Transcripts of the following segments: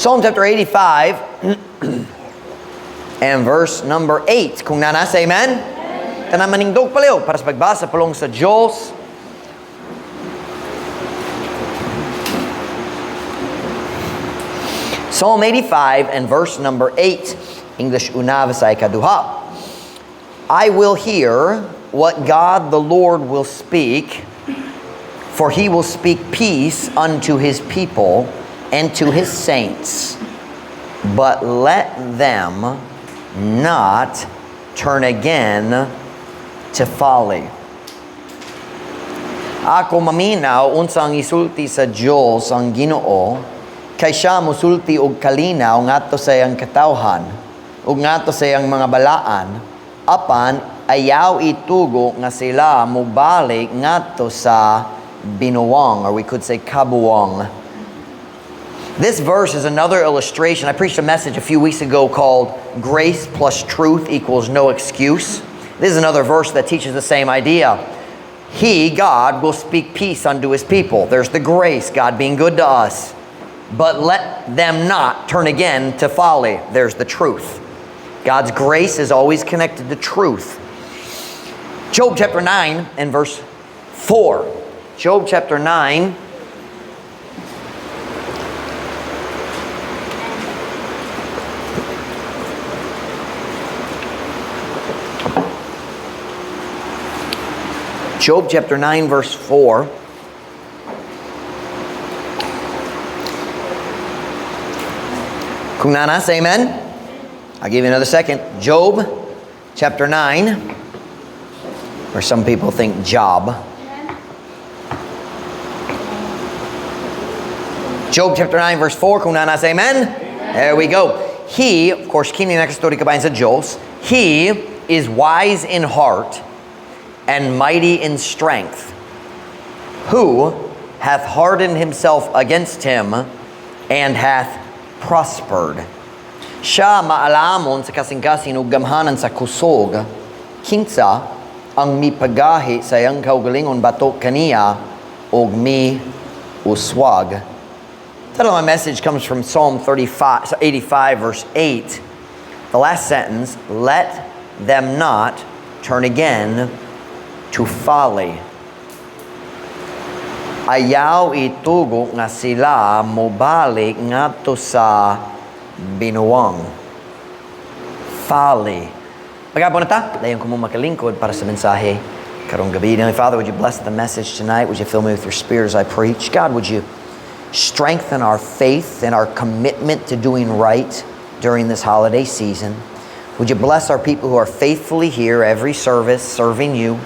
Psalm chapter 85 and verse number 8. Kung nanas, amen? Tanan maningdog palayo para sa pagbasa pulong sa Diyos. Psalm 85 and verse number 8. English una vasay kaduha. I will hear what God the Lord will speak, for he will speak peace unto his people and to his saints. But let them not turn again to folly. Ako maminaw unsang isulti sa Diyos ang Ginoo, kay siya musulti og kalinaw ngadto sa iyang katawhan ug ngadto sa iyang mga balaan, apan ayaw itugo nga sila mubalik ngadto sa binuwang, or we could say kabuwang. This verse is another illustration. I preached a message a few weeks ago called Grace plus Truth equals No Excuse. This is another verse that teaches the same idea. He, God, will speak peace unto his people. There's the grace, God being good to us. But let them not turn again to folly. There's the truth. God's grace is always connected to truth. Job chapter 9 and verse 4. Job chapter 9. Job chapter 9 verse 4. Kung nanas, amen? I'll give you another second. Job chapter 9, or some people think job. Job chapter 9 verse 4. Kung nanas, amen? There we go. He, of course, kini nakastori kabayan sa Diyos, he is wise in heart and mighty in strength, who hath hardened himself against him and hath prospered. Siya maalamon sa kasing-kasing ug gamhanan sa kusog, kinsa ang mipagahi sa iyang kaugalingon batok kaniya og mi uswag. Title of my message comes from Psalm 85 verse 8. The last sentence, let them not turn again to folly. Ayaw itugo nga sila mobalik ngadto sa binuwang. Folly. Pagkapon na ta, dayon ko mo makalingkod para sa mensahe karong gabi. Father, would you bless the message tonight? Would you fill me with your spirit as I preach? God, would you strengthen our faith and our commitment to doing right during this holiday season? Would you bless our people who are faithfully here every service serving you?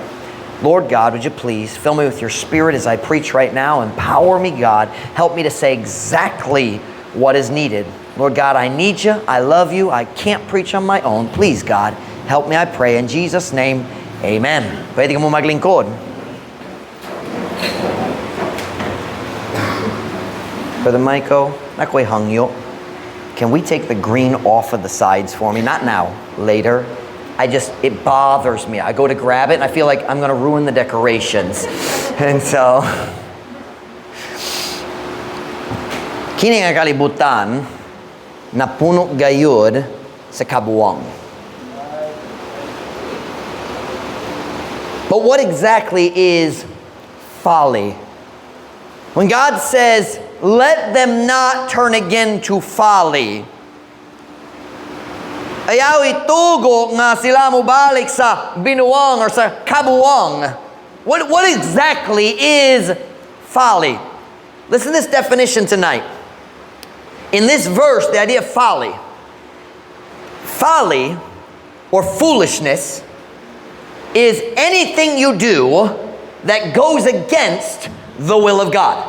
Lord God, would you please fill me with your spirit as I preach right now. Empower me, God. Help me to say exactly what is needed. Lord God, I need you. I love you. I can't preach on my own. Please, God, help me, I pray. In Jesus' name, amen. Pwede ka mo maglingkod. Brother Maiko, nakoy hangyo. Can we take the green off of the sides for me? Not now, later. It bothers me. I go to grab it and I feel like I'm going to ruin the decorations. And so, kini nga kalibutan na puno gayud sa kabuwang. But what exactly is folly? When God says, let them not turn again to folly, ayaw itugo nga sila mubalik sa binuwang or sa kabuwang. What exactly is folly? Listen to this definition tonight. In this verse, the idea of folly or foolishness is anything you do that goes against the will of God.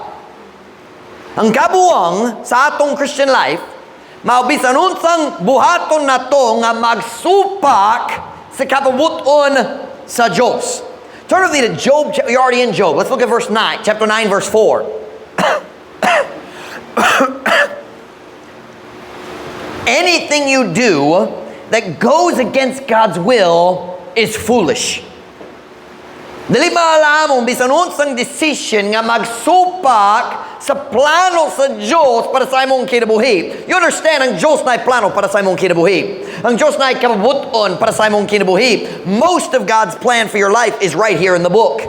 Ang kabuwang sa atong Christian life, maubisan unsang buhaton na to nga magsupak sa kapabuton sa Diyos. Turn with me to Job. You're already in Job. Let's look at verse 9, chapter 9, verse 4. Anything you do that goes against God's will is foolish. Dili maalamon bisan unsang decision nga magsupak sa plano sa Diyos para sa imong kinabuhi. You understand, ang Diyos na'y plano para sa imong kinabuhi. Ang Diyos na'y kabubuton para sa imong kinabuhi. Most of God's plan for your life is right here in the book.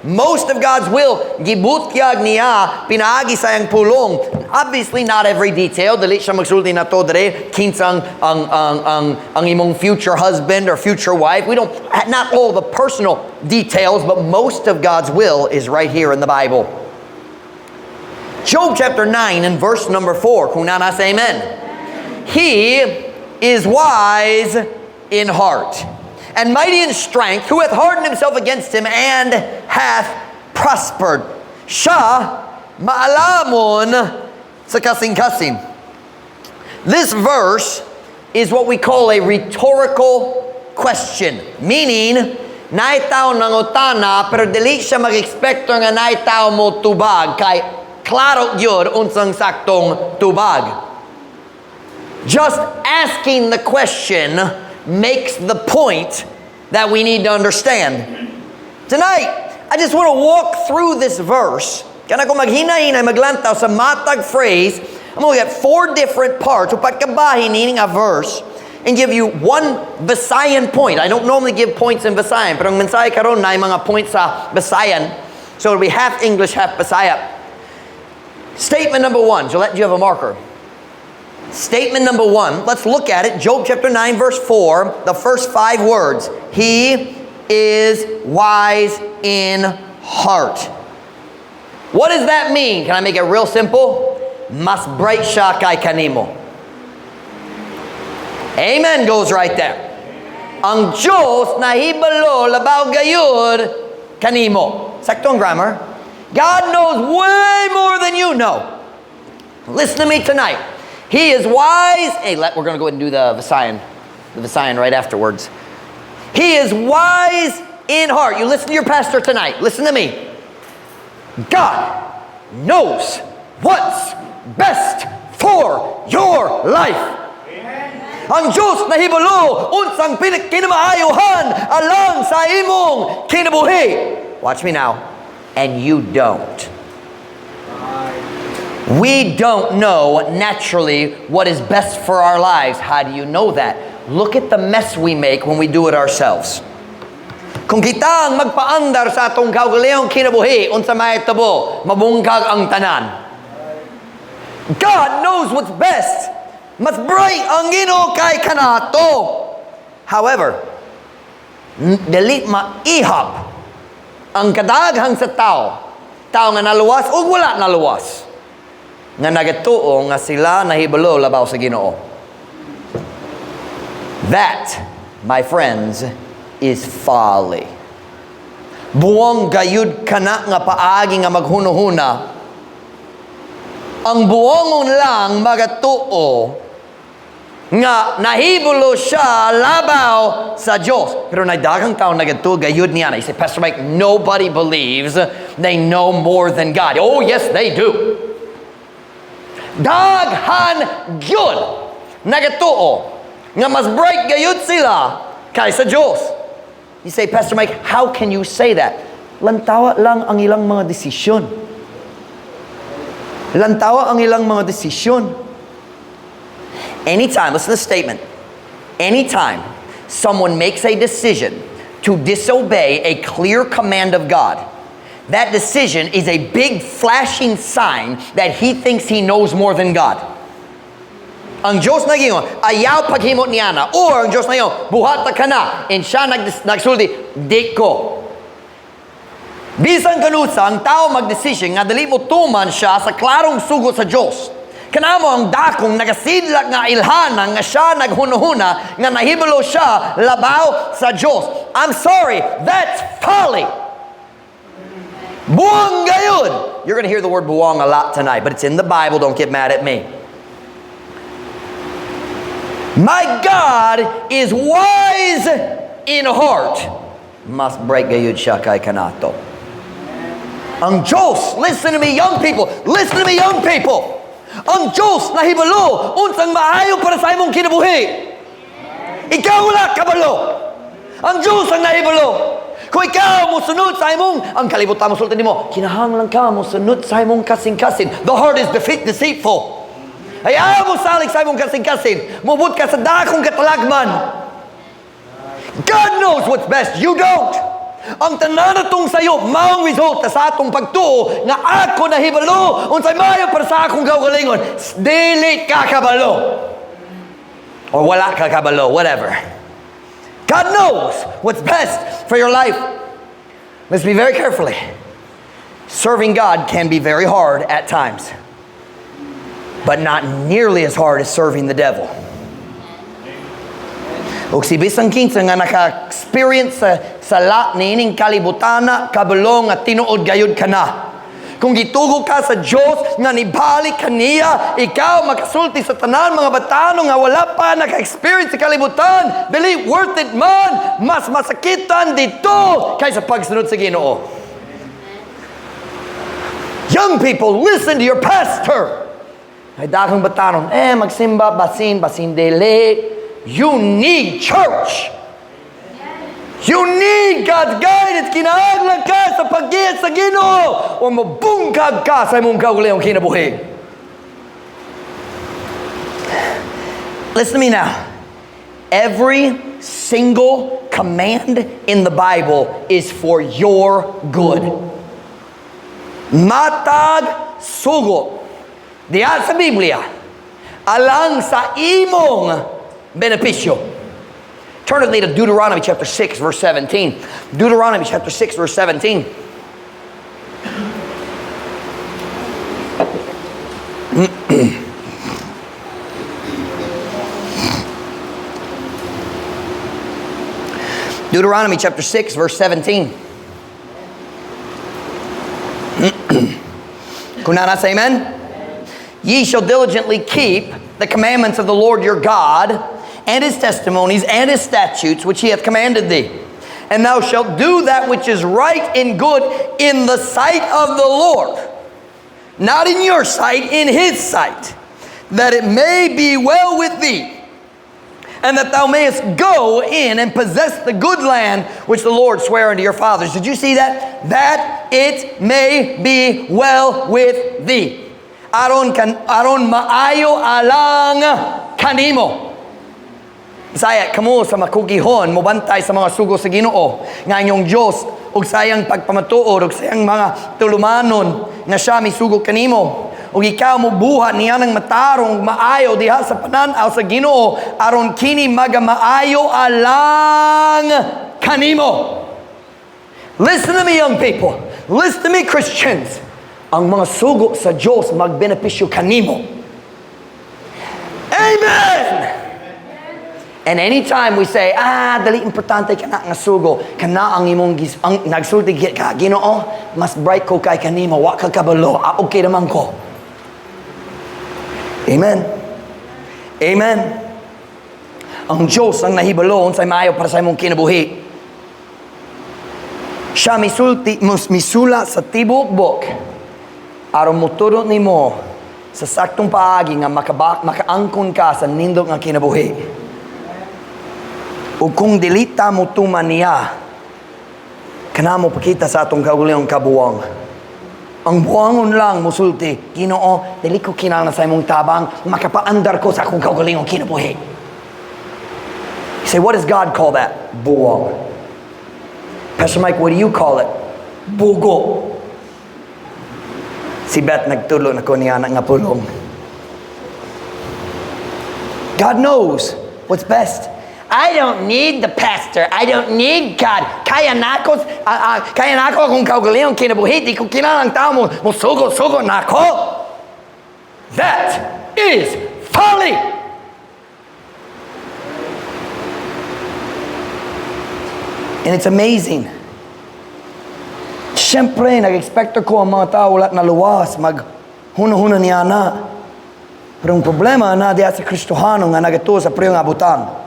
Most of God's will, gibutyag niya, pinaagi sa iyang pulong. Obviously, not every detail. Dili siya magsulti na to dere, kinsang ang imong future husband or future wife. We don't, not all the personal details, but most of God's will is right here in the Bible. Job chapter 9 and verse number 4. Kung na nasa amen. He is wise in heart and mighty in strength, who hath hardened himself against him and hath prospered. Siya maalamon sa kasing-kasing. This verse is what we call a rhetorical question. Meaning, naitaw nangutana, pero dili siya mag-expecto nga naitaw mo tubag, kay klaro yun unsang saktong tubag. Just asking the question makes the point that we need to understand. Tonight, I just want to walk through this verse. Kana ko maghina-hinay, maglantaw sa matag phrase. I'm going to get 4 different parts. So pagkabahin meaning a verse and give you one Visayan point. I don't normally give points in Visayan, pero ang mensahe karon na mga points sa Visayan. So it'll be half English, half Bisaya. Statement number 1. Gillette, do you have a marker? Statement number 1, let's look at it. Job chapter 9 verse 4, the first 5 words. He is wise in heart. What does that mean? Can I make it real simple? Mas bright siya kay kanimo. Amen goes right there. Ang Diyos nahibalo labaw gayud kanimo. Saktong grammar. God knows way more than you know. Listen to me tonight. He is wise. Hey, we're going to go ahead and do the Visayan right afterwards. He is wise in heart. You listen to your pastor tonight. Listen to me. God knows what's best for your life. Ang Diyos nahibalo unsang kinamaayuhan alang sa imong kinabuhi. Watch me now. And you don't. We don't know naturally what is best for our lives. How do you know that? Look at the mess we make when we do it ourselves. Kung kita ang magpaandar sa atong kaugalingong kinabuhi, unsa may tabo, mabungkag ang tanan. God knows what's best. Mas bright ang Ginoo kay kanato. However, dili maihap ang kadaghang sa tao nga naluwas o wala naluwas, nga nagatuo nga sila nahibalo labaw sa Ginoo. That, my friends, is folly. Buwang gayud kana nga paagi nga maghuno-huna. Ang buwangon lang magatuo nga nahibalo siya labaw sa Diyos. Pero nagdagang tao nagatuo gayud niya. You say, Pastor Mike, nobody believes they know more than God. Oh, yes, they do. Daghan gyud nagatuo nga mas bright gayud sila kaysa Diyos. You say, Pastor Mike, how can you say that? Lantawa lang ang ilang mga desisyon. Lantawa ang ilang mga desisyon. Anytime, listen to the statement. Anytime someone makes a decision to disobey a clear command of God, that decision is a big flashing sign that he thinks he knows more than God. Ang Diyos na gingon, ayaw paghimot niya na. Or ang Diyos na gingon, buhata ka na. And siya nagsulti, di ko. Bisan kanusa, ang tao magdesisyon nga dali mo tuman siya sa klarong sugot sa Diyos. Kanamo ang dakong nagasidlak nga ilhana nga siya naghunuhuna nga nahibalo siya labaw sa Diyos. I'm sorry, that's folly. Buwang gayud. You're going to hear the word buwang a lot tonight, but it's in the Bible. Don't get mad at me. My God is wise in heart. Must break gayud siya kay kanato. Ang Diyos, listen to me young people. Listen to me young people. Ang Diyos nahibalo unsang maayo para sa imong kinabuhi. Ikaw wala kabalo. Ang Diyos ang nahibalo. Kung ikaw mo sunod sa imong, ang kalibutan mo sultan mo, kinahanglan ka mo sunod sa imong kasing-kasing. The heart is deceitful. Ayaw mo salig sa imong kasing-kasing. Mubot ka sa dakong katalagman. God knows what's best. You don't. Ang tananatong sa'yo, maong resulta sa atong pagtuo nga ako nahibalo unsay mayo para sa akong gawgalingon. Dili ka kabalo. Or wala ka kabalo, whatever. God knows what's best for your life. Let's be very carefully. Serving God can be very hard at times, but not nearly as hard as serving the devil. O si bisang kinsa nga naka-experience sa niining kalibutana, kabulong at tinuod gayud ka na. Kung gitugo ka sa Diyos nga nibalik kaniya, ikaw makasulti sa tanan mga batano nga wala pa naka-experience sa kalibutan, dili worth it man, mas masakitan dito kaysa pagsunod sa Ginoo. Young people, listen to your pastor. Ay dakang batanon, magsimba, basin dili. You need church. You need God's guidance. Kinahanglan ka sa pag-iit sa Ginoo o mabungkag ka sa imong kaugalingong kinabuhi. Listen to me now. Every single command in the Bible is for your good. Matag sugo. Diya sa Biblia, alang sa imong beneficio. Turn with me to Deuteronomy chapter 6, verse 17. Deuteronomy chapter 6, verse 17. Deuteronomy chapter 6, verse 17. Kunana say amen? Ye shall diligently keep the commandments of the Lord your God, and his testimonies, and his statutes, which he hath commanded thee. And thou shalt do that which is right and good in the sight of the Lord. Not in your sight, in his sight. That it may be well with thee. And that thou mayest go in and possess the good land which the Lord sware unto your fathers. Did you see that? That it may be well with thee. Aron maayo alang kanimo. Bisaya, kamo sa makugihon, mubantay sa mga sugo sa Ginoo, nga inyong Diyos, ug sayang pagpamatuod, ug sayang mga tulumanon, nga siya misugo kanimo. Ug ikaw mo buhat niya ng matarong maayo diha sa pananaw sa Ginoo, aron kini magamaayo alang kanimo. Listen to me, young people. Listen to me, Christians. Ang mga sugo sa Diyos magbenepisyo kanimo. Amen! And anytime we say, dali importante ka na nga sugo, kana ang imong nagsulti ka, Ginoo, mas bright ko kay kanimo, wa ka kabalo, okay naman ko. Amen. Amen. Ang Diyos ang nahibalo unsay maayo para sa imong kinabuhi. Siya misula sa tibuok bok, aron muturo nimo sa saktong paagi nga makaangkon ka sa nindot nga kinabuhi. O kung dilita mo tuman niya, kanamo pakita sa atong kaugalingong kabuwang. Ang buwangon lang musulti, Ginoo, dili ko kinahanglan sa imong tabang, makapaandar ko sa akong kaugalingong kinabuhi. You say, what does God call that? Buwang. Pastor Mike, what do you call it? Bugo. Si Beth nagtulo na ko niya nga pulong. God knows what's best. I don't need the pastor. I don't need God. Kaya na ako akong kaugalingong kinabuhi. Di ko kailangan tao mo sugo na ako. That is folly. And it's amazing. Siyempre, nag-expect ko ang mga tao wala na luwas, mag-huno-huno niya na. Pero ang problema na diya sa Kristohano nga nagato sa priyong abutan.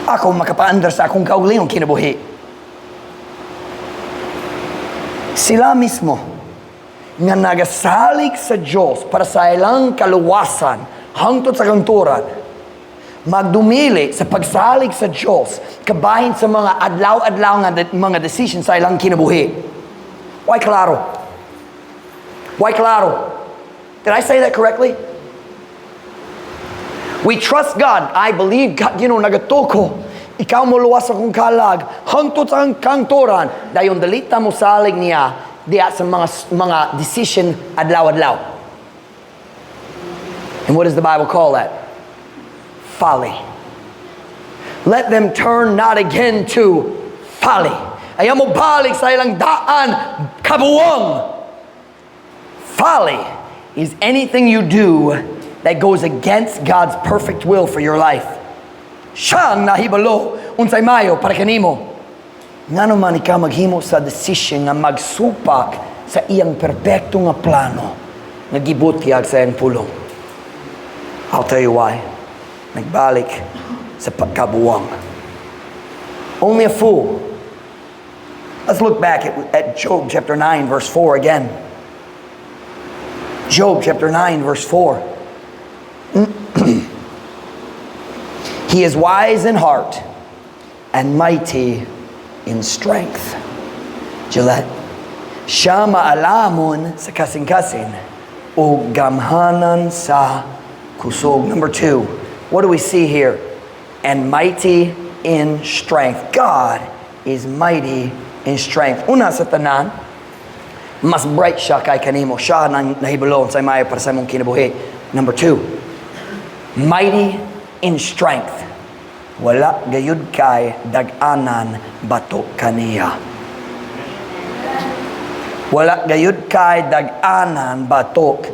Ako makapaandar sa akong kaugalingong kinabuhi. Sila mismo nga nagasalig sa Diyos para sa ilang kaluwasan hangtod sa kanturan, magdumili sa pagsalig sa Diyos, kabahin sa mga adlaw-adlaw nga mga decision sa ilang kinabuhi. Why klaro? Why klaro? Did I say that correctly? We trust God. I believe God, nagatoko. Ikaw mo luwas akong kalag, hangtod ang kantoran, dayon dalita mo salig niya, diya sa mga decision adlaw-adlaw. And what does the Bible call that? Folly. Let them turn not again to folly. Ayaw mo balik sa ilang daan, kabuwang. Folly is anything you do that goes against God's perfect will for your life. Siyang nahibalo unsay mayo para kanimo. Ngano man ikaw maghimo sa decision nga magsupak sa iyang perpekto nga plano nga gibutyag sa iyang pulong. I'll tell you why. Nagbalik sa pagkabuwang. Only a fool. Let's look back at Job chapter 9 verse 4 again. Job chapter 9 verse 4. He is wise in heart and mighty in strength. Gillette. Siya maalamon sa kasing-kasing o gamhanan sa kusog. Number 2, what do we see here? And mighty in strength. God is mighty in strength. Una sa tanan, mas bright siya kay kanimo. Siya nang nahibulon sa mayo para sa mong kinabuhi. Number 2, mighty in strength. Wala gayud kay dag-anan bato kaniya. Wala gayud kay dag-anan batok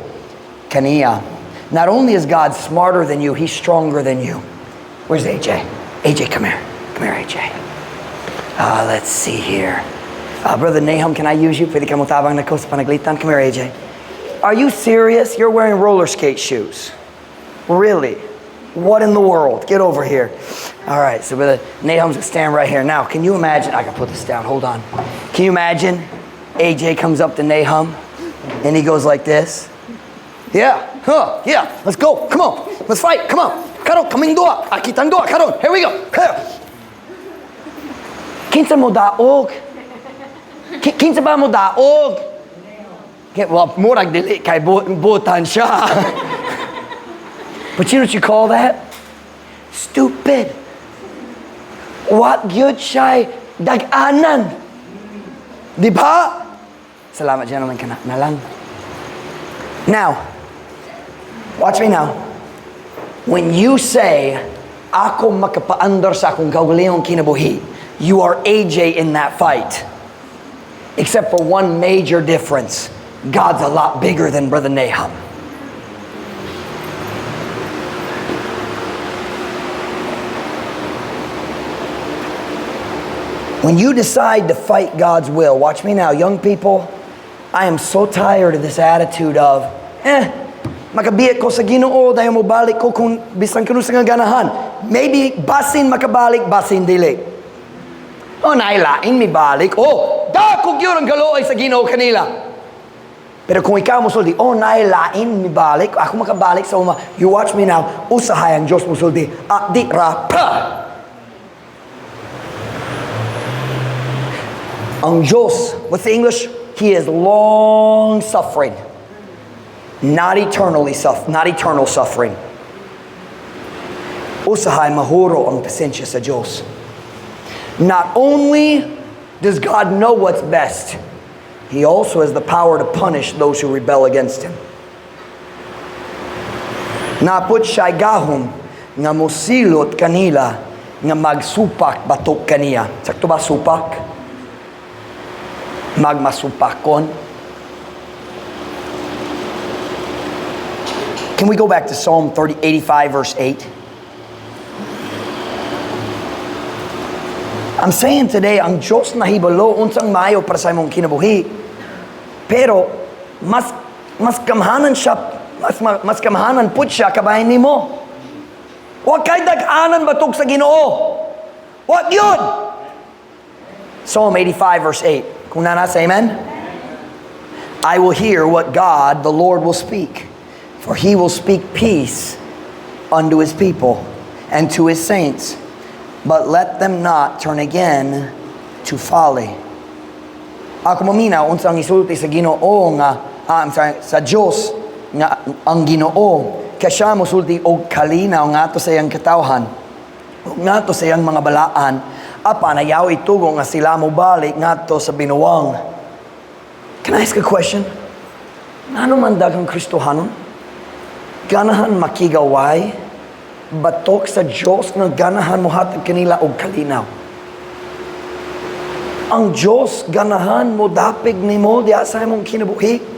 kaniya. Not only is God smarter than you, He's stronger than you. Where's AJ? AJ, come here. Come here, AJ. Let's see here. Brother Nahum, can I use you? Pwede ka mo tabang na ko sa panaglitan. Come here, AJ. Are you serious? You're wearing roller skate shoes. Really? What in the world? Get over here. All right, so Brother Nahum's gonna stand right here. Now, can you imagine? I can put this down. Hold on. Can you imagine? AJ comes up to Nahum, and he goes like this. Yeah, yeah. Let's go. Come on. Let's fight. Come on. Karon, kaming dua. Akitang dua. Karon. Here we go. Kinsa mo daog? Kinsa ba mo daog? Well, murag dili kay butan siya. But you know what you call that? Stupid. What good siya dag-anan? Di ba? Salamat, gentlemen, ka na lang. Now, watch me now. When you say, ako makapaandar sa akong kaugalingong kinabuhi, you are AJ in that fight. Except for one major difference. God's a lot bigger than Brother Nahum. When you decide to fight God's will, watch me now, young people, I am so tired of this attitude of, makabiyat ko sa Ginoo, dahil mo balik ko kung bisan kuno sa ganahan. Maybe basin makabalik, basin dili. O nailain mi balik. Dakog yun ang galoy sa Ginoo kanila. Pero kung ikaw musuldi, nailain mi balik, ako makabalik sa uma. You watch me now, usahay ang Diyos musuldi. Di ra, pa! Ang Diyos, what's the English? He is long suffering, not eternal suffering. Usahay mahuro ang pasensya sa Diyos. Not only does God know what's best, He also has the power to punish those who rebel against Him. Naput siya'y gahom nga musilot kanila nga magsupak batok kaniya. Sakto ba supak? Magmasupakon. Can we go back to Psalm 85 verse 8? I'm saying today, ang Diyos nahibalo unsang maayo para sa imong kinabuhi. Pero mas kamhanan siya, mas kamhanan pud siya kabahin nimo. Wa kay dag-anan batok sa Ginoo. What yun? Psalm 85 verse 8. Kung nanas, amen? I will hear what God, the Lord, will speak. For He will speak peace unto His people, and to his saints, but let them not turn again to folly. Ako maminaw unsang isulti sa Ginoo nga sa Dios nga ang Ginoo kay siya mosulti og kalinaw ngadto sa iyang katawhan ug ngadto sa iyang mga balaan apan ayaw itugo nga sila mobalik ngadto sa binuwang. Can I ask a question? Ngano man daghang Kristohanon ganahan makigaway batok sa Dios nga ganahan mohatag kanila og kalinaw? Ang Diyos ganahan mo dapig nimo diha sa imong kinabuhi.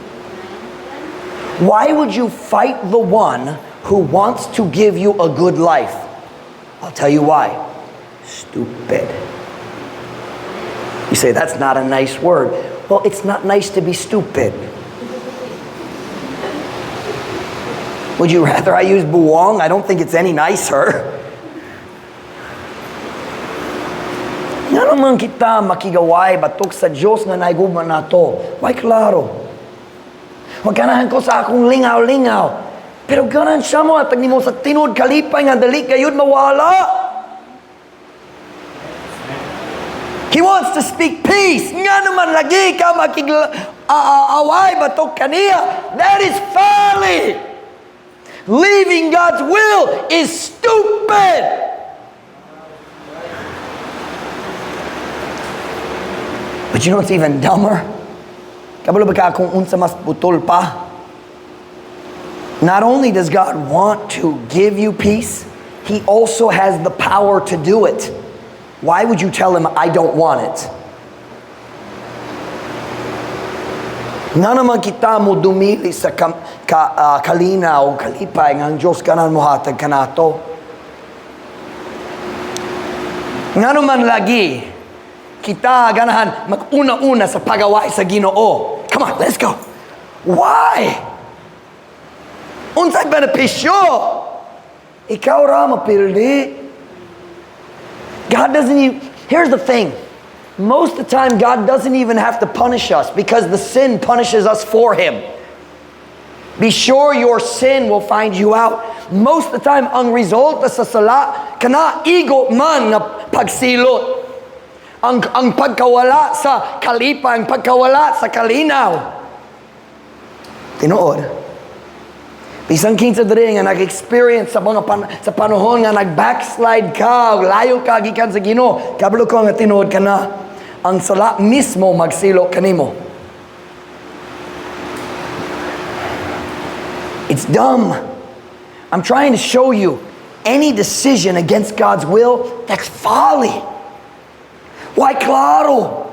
Why would you fight the one who wants to give you a good life? I'll tell you why. Stupid. You say that's not a nice word. Well, it's not nice to be stupid. Would you rather I use buwang? I don't think it's any nicer. Nga naman kita makigaway batok sa Diyos nga naiguman nato. Why klaro? Huwag ganahan ko sa akong lingaw-lingaw. Pero ganahan siya mo at mo sa tinod kalipay nga dali kayod mawala. He wants to speak peace. Nga naman lagi ka makigaway batok kaniya. That is folly. Leaving God's will is stupid. But you know what's even dumber? Kabalo ba ka kung unsa mas putol pa? Not only does God want to give you peace, He also has the power to do it. Why would you tell Him, I don't want it? Nga naman kita mo dumili sa kalinaw, kalipay, nga ang Diyos kanan mo hatag kanato. Nga naman lagi, kita ganahan mag-una-una sa pagaway sa Ginoo. Come on, let's go. Why? Unsay benepisyo? Ikaw ra mapildi. God doesn't even, here's the thing. Most of the time, God doesn't even have to punish us because the sin punishes us for Him. Be sure your sin will find you out. Most of the time, ang resulta sa sala, kana igo man nga pagsilot. Ang pagkawala sa kalipay, ang pagkawala sa kalinaw. Tinuod. Bisang kinsa diri nga nag-experience sa mga sa panahon nga nag-backslide ka, layo ka gikan sa Ginoo, kabalo ko nga tinuod ka na. Ang sala mismo magsilo kanimo. It's dumb. I'm trying to show you any decision against God's will, that's folly. Why claro?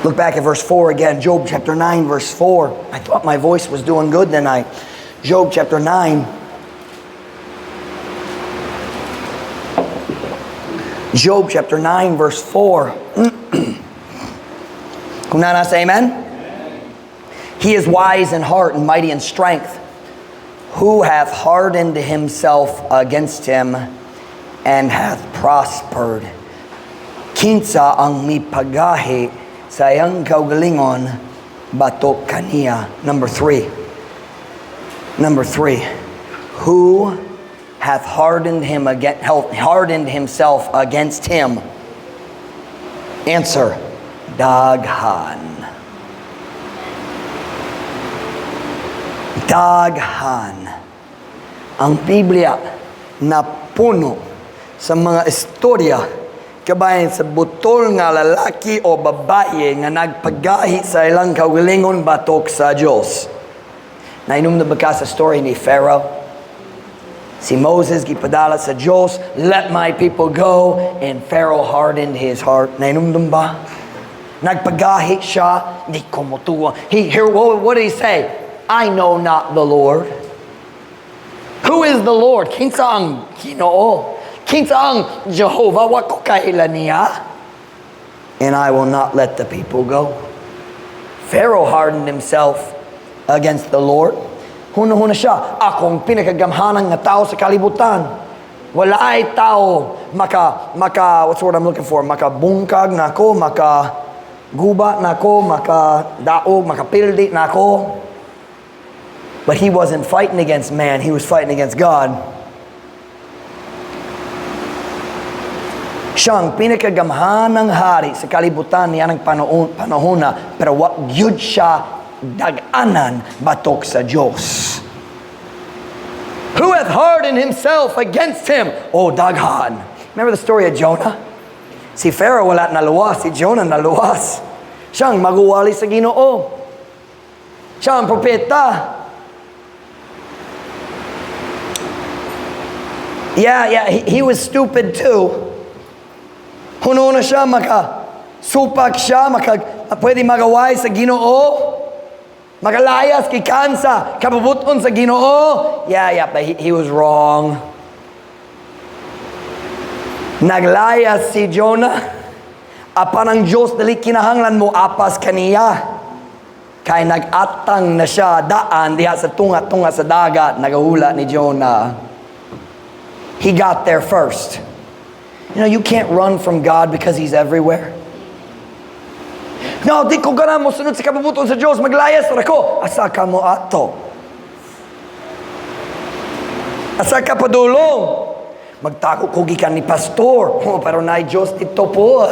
Look back at verse 4 again. Job chapter 9 verse 4. I thought my voice was doing good then. Job chapter 9. Job chapter 9 verse 4. Kung nasa amen? He is wise in heart and mighty in strength. Who hath hardened himself against him and hath prospered? Kinsa ang mipagahi sa iyang kaugalingon batok kaniya. Number 3. Who hath hardened himself against him? Answer, daghan. Daghan. Ang Biblia na puno sa mga istorya kabayan sa butol nga lalaki o babae nga nagpagahi sa ilang kaugalingon batok sa Diyos. Nainom na ba ka sa story ni Pharaoh? Si Moses gipadala sa Diyos, let my people go, and Pharaoh hardened his heart. Nainom ba? Nagpagahi siya, di kumutuwa. What did he say? I know not the Lord. Who is the Lord? Kinsa ang Ginoo? Kinsa ang Jehovah? Wa ko kailan niya? And I will not let the people go. Pharaoh hardened himself against the Lord. Huna-huna siya, akong pinakagamhanan nga tao sa kalibutan. Wala ay tao what's the word I'm looking for? Makabungkag nako, makaguba nako, makadaog, makapildi nako. But he wasn't fighting against man, he was fighting against God. Siyang pinakagamhanang hari sa kalibutan niya ng panahon na, pero wag yun siya daganan batok sa Diyos. Who hath hardened himself against him? O daghan. Remember the story of Jonah? Si Pharaoh wala naluwas, si Jonah naluwas. Siyang maguwali sa Ginoo. Siya ang propeta. Yeah, he was stupid too. Huno na siya, supak siya, pwede magaway sa Ginoo. Magalayas, kikansa, kapabuton sa Ginoo. Yeah, but he was wrong. Naglayas si Jonah. Apan ang Diyos dali kinahanglan mo apas kaniya. Kay nagatang na siya daan diha sa tunga-tunga sa dagat, nagahula ni Jonah. He got there first. You know, you can't run from God because He's everywhere. No, di ko gana mo sunod sa kapabuton sa Diyos, maglayas na ako. Asa ka mo ato? Asa ka padulong? Magtako ko gikan ni pastor. Oh, pero na Diyos dito po.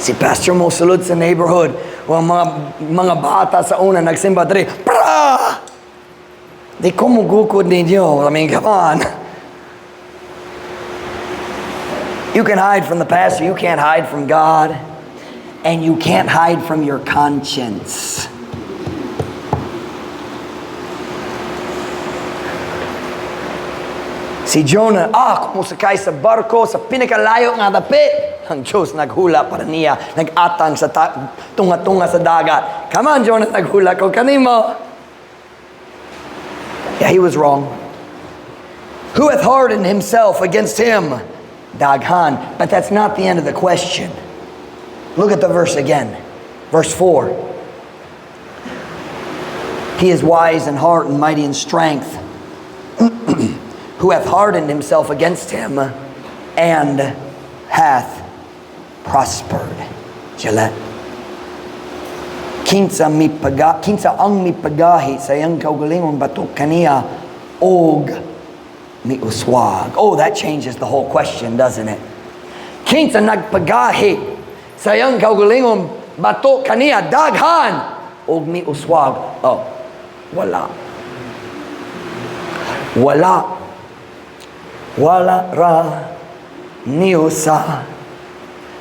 Si pastor mo sulod sa neighborhood. O mga bata sa una nagsimba diri. Pra! Di ko mugukod ninyo. I mean, come on. You can hide from the pastor. You can't hide from God. And you can't hide from your conscience. Si Jonah, kumusakay sa barko sa pinakalayo nga dapit. Ang Diyos naghula para niya. Nag-atang sa tunga-tunga sa dagat. Come on, Jonah, naghula ko kanimo. Yeah, he was wrong. Who hath hardened himself against him? Daghan. But that's not the end of the question. Look at the verse again. Verse 4. He is wise in heart and mighty in strength. Who hath hardened himself against him and hath prospered. Gillette. Kinsa ang mipagahi sa iyang kaugalingon batok kaniya og mi uswag. Oh, that changes the whole question, doesn't it? Kinsa nagpagahi sa iyang kaugalingon batok kaniya daghan og mi uswag. Oh, wala. Wala ra ni usa.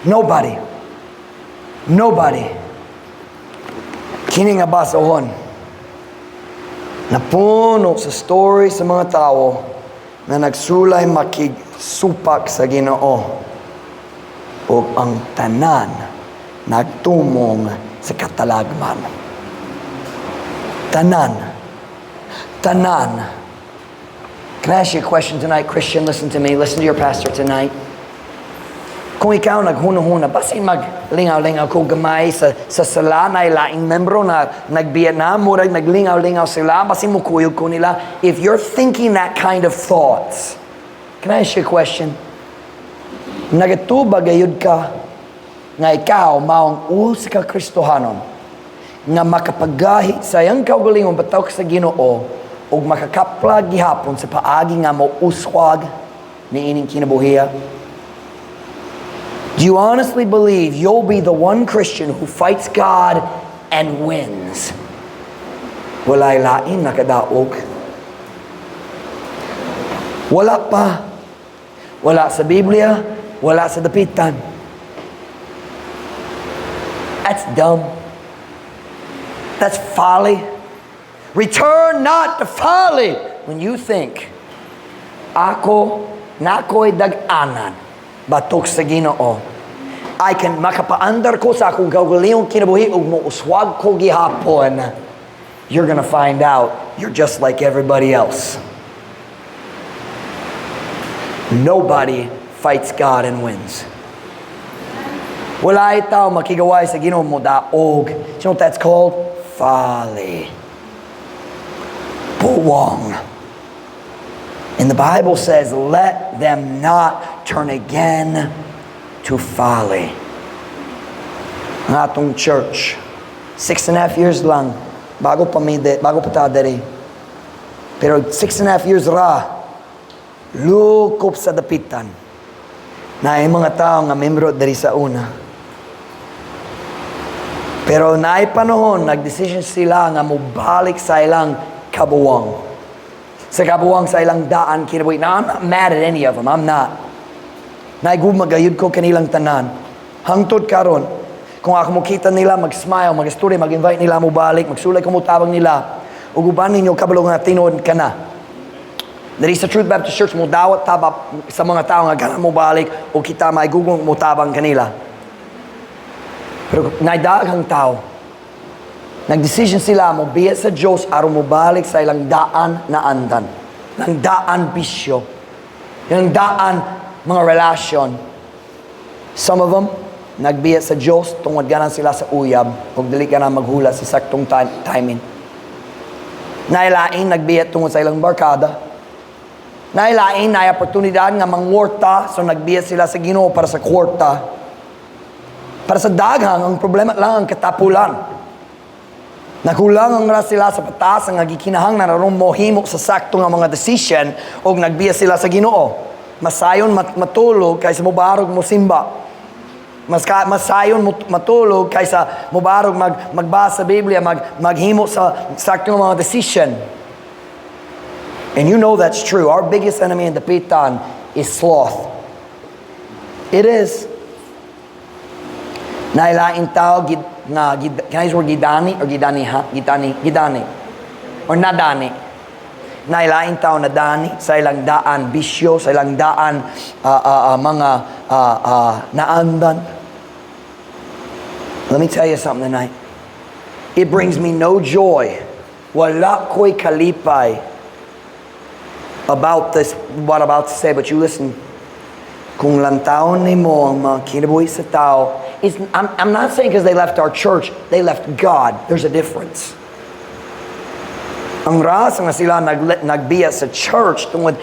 Nobody. Kini nga basahon. Napuno sa story sa mga tao na nagsulay makigsupak sa Ginoo o ang tanan nagtumong sa katalagman. Tanan. Can I ask you a question tonight, Christian? Listen to me. Listen to your pastor tonight. Kung ikaw naghuna-huna, basin maglingaw-lingaw ko gamay sa sala na ilaing membro na nag-Vietnam, murag naglingaw-lingaw sila, basin mo kuyog ko nila. If you're thinking that kind of thoughts, can I ask you a question? Nagatubag ayud ka nga ikaw maong usa ka Kristohanon nga makapagahi sa iyang kaugalingon batok sa Ginoo ug makakaplag gihapon sa paagi nga mo uswag ni ining kinabuhiya. Do you honestly believe you'll be the one Christian who fights God and wins? Walay lain nakadaog. Wala pa. Wala sa Biblia, wala sa dapitan. That's dumb. That's folly. Return not to folly when you think, nako'y dag-anan, batok sa Ginoo. I can makapaandar ko sa akong kaugalingong kinabuhi ug mo uswag ko gihapon. You're gonna find out you're just like everybody else. Nobody fights God and wins. Wala itaw makigaway sa Ginoo mo daog. You know what that's called? Folly. Buwang. And the Bible says, let them not turn again to folly. Ang atong church, 6.5 years lang, bago pa ta diri. Pero 6.5 years ra, lukop sa dapitan. Na ay mga tao nga membro dari sa una. Pero naay panahon, nagdesisyon sila nga mubalik sa ilang kabuwang. Sa kabuwang sa ilang daan, kinabuhi. Now, I'm not mad at any of them. I'm not. Naigumagayod ko kanilang tanan. Hangtod karon, kung ako makita nila, mag-smile, mag-story, mag-invite nila mubalik, magsulay kumutabang nila, uguban ninyo, kabalo nga tinood ka na. Dari sa Truth Baptist Church, mo dawat tabap sa mga tao nga gana mo balik o kita may gugong mo tabang kanila. Pero naidaghang tao, nagdesisyon sila mo biya sa Diyos aron mo balik sa ilang daan na andan. Ilang daan bisyo. Ilang daan mga relasyon. Some of them, nagbiya sa Diyos tungod ganan sila sa uyab ug dili ka na maghula sa saktong timing. Nailaing nagbiya tungod sa ilang barkada. Nailain na oportunidad nga mangwarta, so nagbiya sila sa Ginoo para sa kwarta. Para sa daghang, ang problema lang ang katapulan. Nakulang ang sila sa patas, ang gikinahang na narong mohimo sa sakto nga mga decision, o nagbiya sila sa Ginoo. Masayon matulog kaysa mubarog mo simba. Masayon matulog kaysa mubarog magbasa sa Biblia, maghimo sa sakto nga mga decision. And you know that's true. Our biggest enemy in the pitan is sloth. It is. Nailaing tao can I use word gidani or gidani or nadani. Nailaing tao nadani sa ilang daan bisyo, sa ilang daan mga naandan. Let me tell you something tonight. It brings me no joy. Wala ko'y kalipay about this, what I'm about to say, but you listen. Kung lantaon ni mo ang mga kinabuhi sa tao, I'm not saying because they left our church, they left God. There's a difference. Ang ras nga sila nagbiya sa church tungod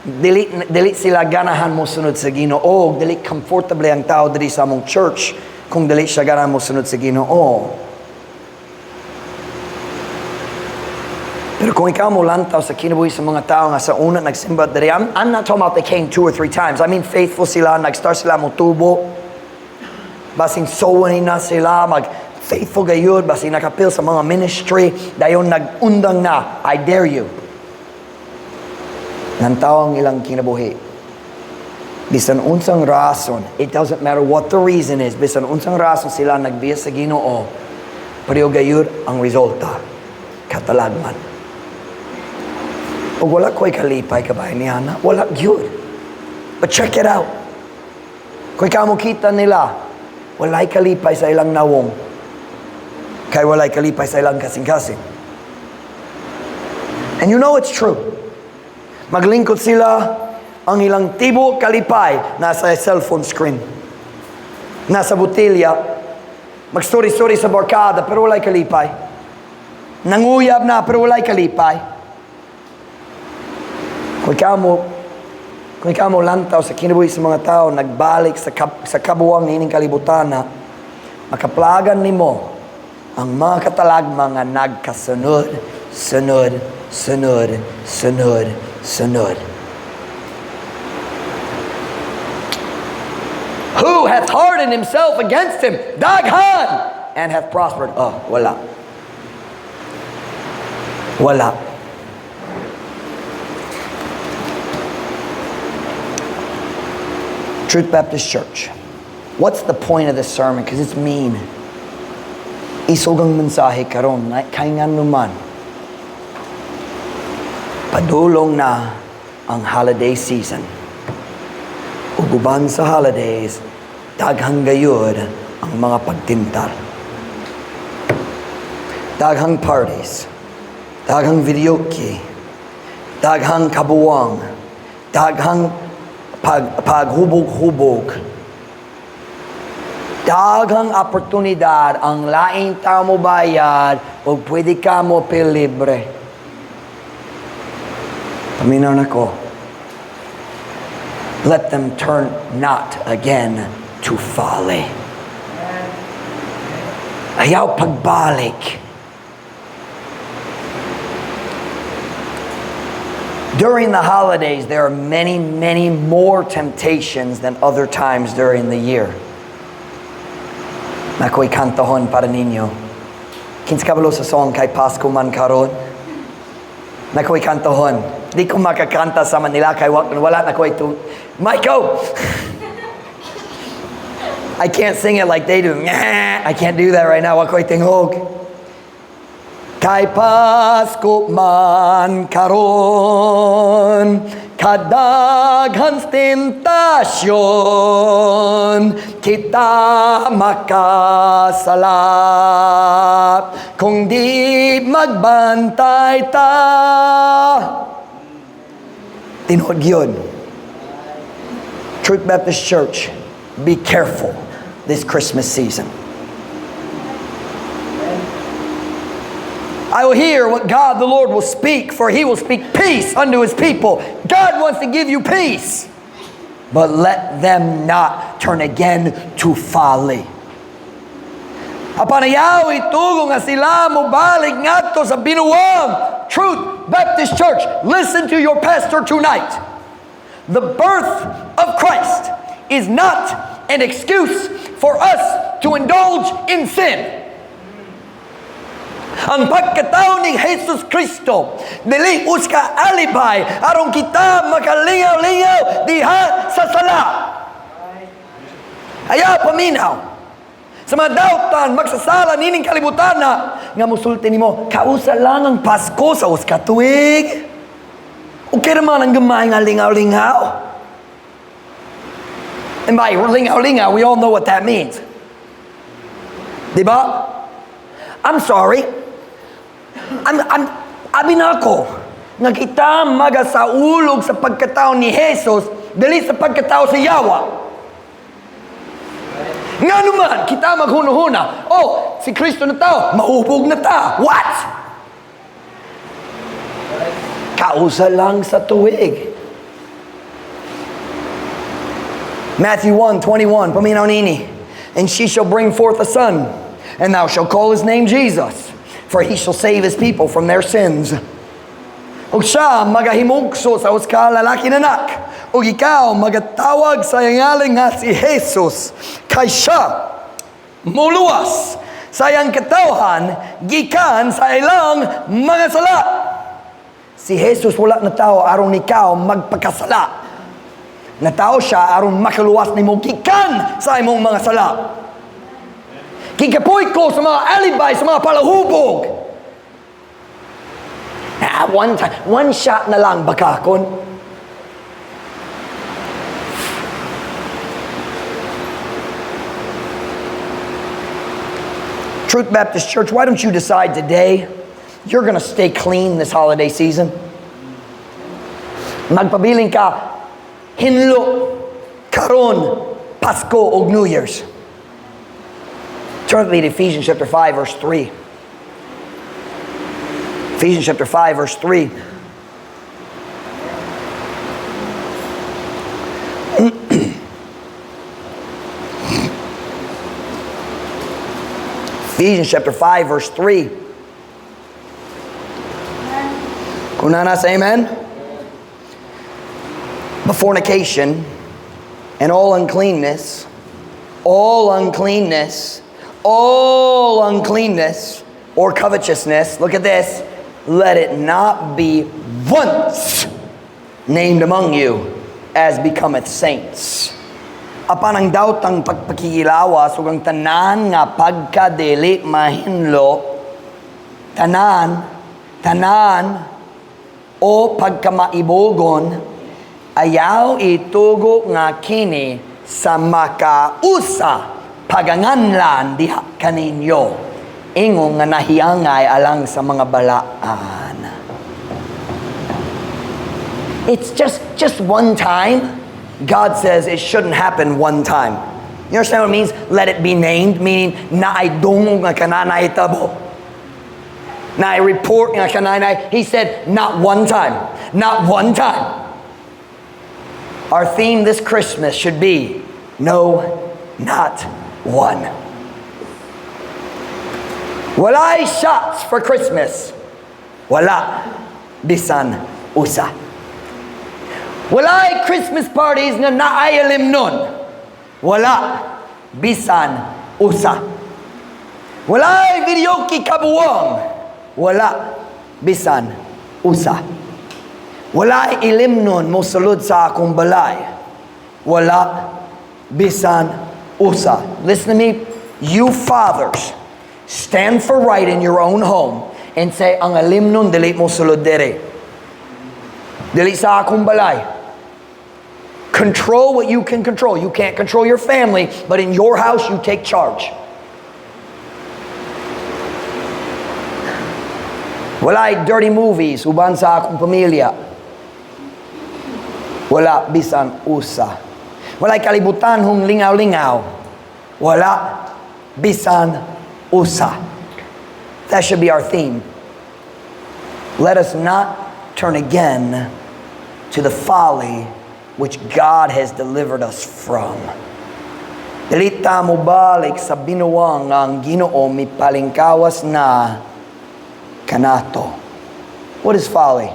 dili sila ganahan mo sunod sa Ginoo, dili comfortable ang tao diri sa among church kung dili siya ganahan mo sunod sa Ginoo. Pero kung ikaw mo lantaw sa kinabuhi sa mga tao nga sa una nagsimba diri, I'm not talking about they came 2 or 3 times. I mean faithful sila, nag-start sila mo tubo. Basing sowanin na sila, mag-faithful gayud, basing nakapil sa mga ministry, dayon nag-undang na, I dare you. Lantaw ang ilang kinabuhi. Bisan unsang rason, it doesn't matter what the reason is, bisan unsang rason sila nagbiya sa Ginoo, pero gayud ang resulta, katalagman. O wala ko'y kalipay kabayan niya na. Wala yun. But check it out. Kung ikaw mo kita nila, wala'y kalipay sa ilang nawong. Kaya wala'y kalipay sa ilang kasing-kasing. And you know it's true. Maglingkod sila, ang ilang tibo kalipay nasa cellphone screen. Nasa botilya. Mag-story-story sa barkada, pero wala'y kalipay. Nanguyab na, pero wala'y kalipay. Kung ikaw mo lantaw sa kinabuhi sa mga tao, nagbalik sa kabuwang nining kalibutan na makaplagan nimo ang mga katalagma nga nagkasunod, sunod. Who hath hardened himself against him? Daghan! And hath prospered. Oh, wala. Truth Baptist Church. What's the point of this sermon? Because it's mean. Isugang mensahe karon, kay nga naman. Padulong na ang holiday season. Uguban sa holidays, daghang gayud ang mga pagtintal. Daghang parties, daghang videoke, daghang kabuwang, daghang paghubog-hubog. Daghang oportunidad ang laing tao mo bayad o pwede ka mo libre. Paminaw na ko. Let them turn not again to folly. Ayaw pagbalik. During the holidays, there are many, many more temptations than other times during the year. Na ko'y kantahon para ninyo. Kinsa kabalo sa song kay Pasko man karon. Na ko'y kantahon. Di ko makakanta sa Manila kay wala na ko'y tu. Michael! I can't sing it like they do. I can't do that right now. Wa ko'y tinghog. Kay Pasko man karon, kadaghan tentasyon, kita makasalap kung di magbantay ta. Tinuod yun. Truth Baptist Church, be careful this Christmas season. I will hear what God the Lord will speak, for He will speak peace unto His people. God wants to give you peace. But let them not turn again to folly. Apanayaw itugo nga sila mobalik ngadto sa binuwang. Truth Baptist Church, listen to your pastor tonight. The birth of Christ is not an excuse for us to indulge in sin. Ang pagkatao ni Jesus Kristo dili uska alibay aron kita makalingaw-lingaw diha sa sala. Ayaw paminaw sa mga dautan magsasala nining kalibutan nga musulti nimo kausa lang ang Pasko sa uska tuig. Okay naman ang gamay nga lingaw-lingaw. And by lingaw-lingaw, we all know what that means. Diba? I'm sorry. Abi na ako nga kita magasaulog sa pagkatao ni Jesus dali sa pagkatao sa Yawa. Nga naman, kita maghuna-huna. Oh, si Kristo na tao, mahubog na ta. What? Kausa lang sa tuig. Matthew 1:21, paminaw nini. And she shall bring forth a son, and thou shalt call his name Jesus. For he shall save his people from their sins. Ug siya magahimugso sa uska lalaki nanak. Ug ikaw magatawag sa ngalan nga si Jesus. Kay siya muluwas sa iyang katawhan gikan sa ilang mga sala. Si Jesus wala na tao aron ikaw magpakasala. Na tao siya aron makaluwas nimo gikan sa imong mga sala. Kikapoy ko sa mga alibay, sa mga palahubog. One shot na lang bakakon. Truth Baptist Church, why don't you decide today you're going to stay clean this holiday season? Magpabiling ka, hinlo, karon, Pasko o New Year's. Turn with me to Ephesians chapter 5, verse 3. Ephesians chapter 5, verse 3. Ephesians chapter 5, verse 3. Kunana say amen? But fornication and all uncleanness, or covetousness, look at this, let it not be once named among you as becometh saints. Apan ang daotang pagpakilawas ug ang tanan nga pagkadili mahinlo, tanan o pagkamaibogon, ayaw itugo nga kini sa makausa paganganlan diha kaninyo ingong nga nahiyangay alang sa mga balaan. It's just one time. God says it shouldn't happen one time. You understand what it means? Let it be named, meaning na ay dungog nga kananay tabo. Na ay report nga kananay. He said not one time. Not one time. Our theme this Christmas should be no, not one. Wala shots for Christmas. Wala bisan usa. Walay Christmas parties nga naayalim nun. Wala. Bisan usa. Walay video kikabuwang. Wala. Bisan usa. Walay ilim nun mo sulod sa akong balay. Wala. Bisan usa. Listen to me, you fathers, stand for right in your own home and say, ang alim nun, dili mo sulod dere. Dili sa akong balay. Control what you can control. You can't control your family, but in your house, you take charge. Walay dirty movies, uban sa akong pamilya. Wala, bisan usa. Walay kalibutan hong lingaw-lingaw. Wala, bisan usa. That should be our theme. Let us not turn again to the folly which God has delivered us from. Dili ta mo balik sa binuwang nga ang Ginoo mipalingkawas na kanato. What is folly?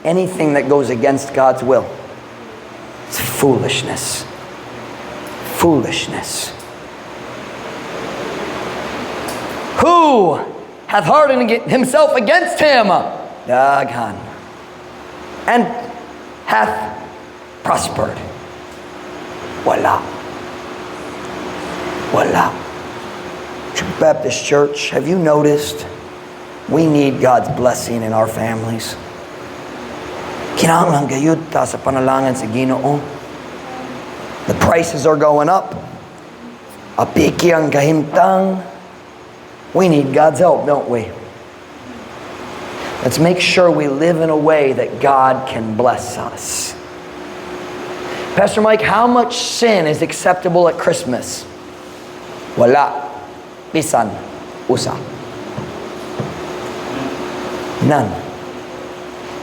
Anything that goes against God's will. It's foolishness. Foolishness. Who hath hardened himself against him? Daghan. And hath prospered. Wala. Wala. True Baptist Church, have you noticed we need God's blessing in our families? Kinahanglan gayud ta sa panalangan sa Ginoo. The prices are going up. Apiki ang kahimtang. We need God's help, don't we? Let's make sure we live in a way that God can bless us. Pastor Mike, how much sin is acceptable at Christmas? Wala. Bisan usa. None.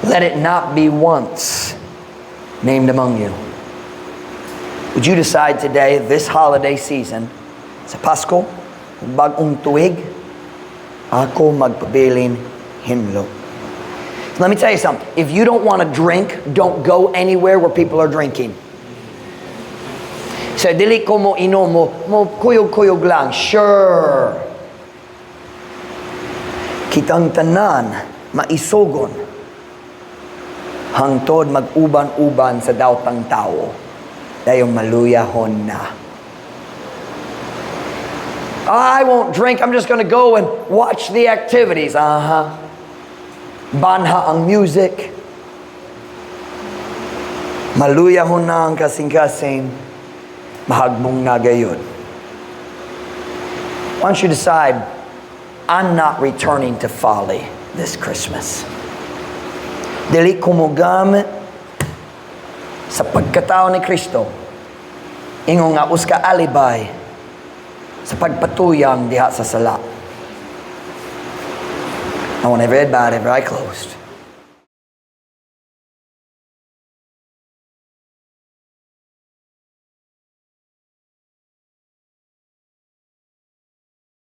Let it not be once named among you. Would you decide today, this holiday season, sa Pasko, bagong tuig, ako magpabilin hinlo. Let me tell you something. If you don't want to drink, don't go anywhere where people are drinking. So, dili ko mo inom mo kuyog-kuyog lang. Sure. Kitang tanan, maisogon. Hangtod mag-uban-uban sa daotang tao. Dayong maluyahon na. I won't drink. I'm just going to go and watch the activities. Banha ang music. Maluyahon na ang kasing-kasing. Mahagbong na gayon. Why don't you decide, I'm not returning to folly this Christmas. Dili ko mo gamit sa pagkatao ni Kristo. Ingo nga uska alibay sa pagpatuyang diha sa sala. I want every head bowed, every eye closed.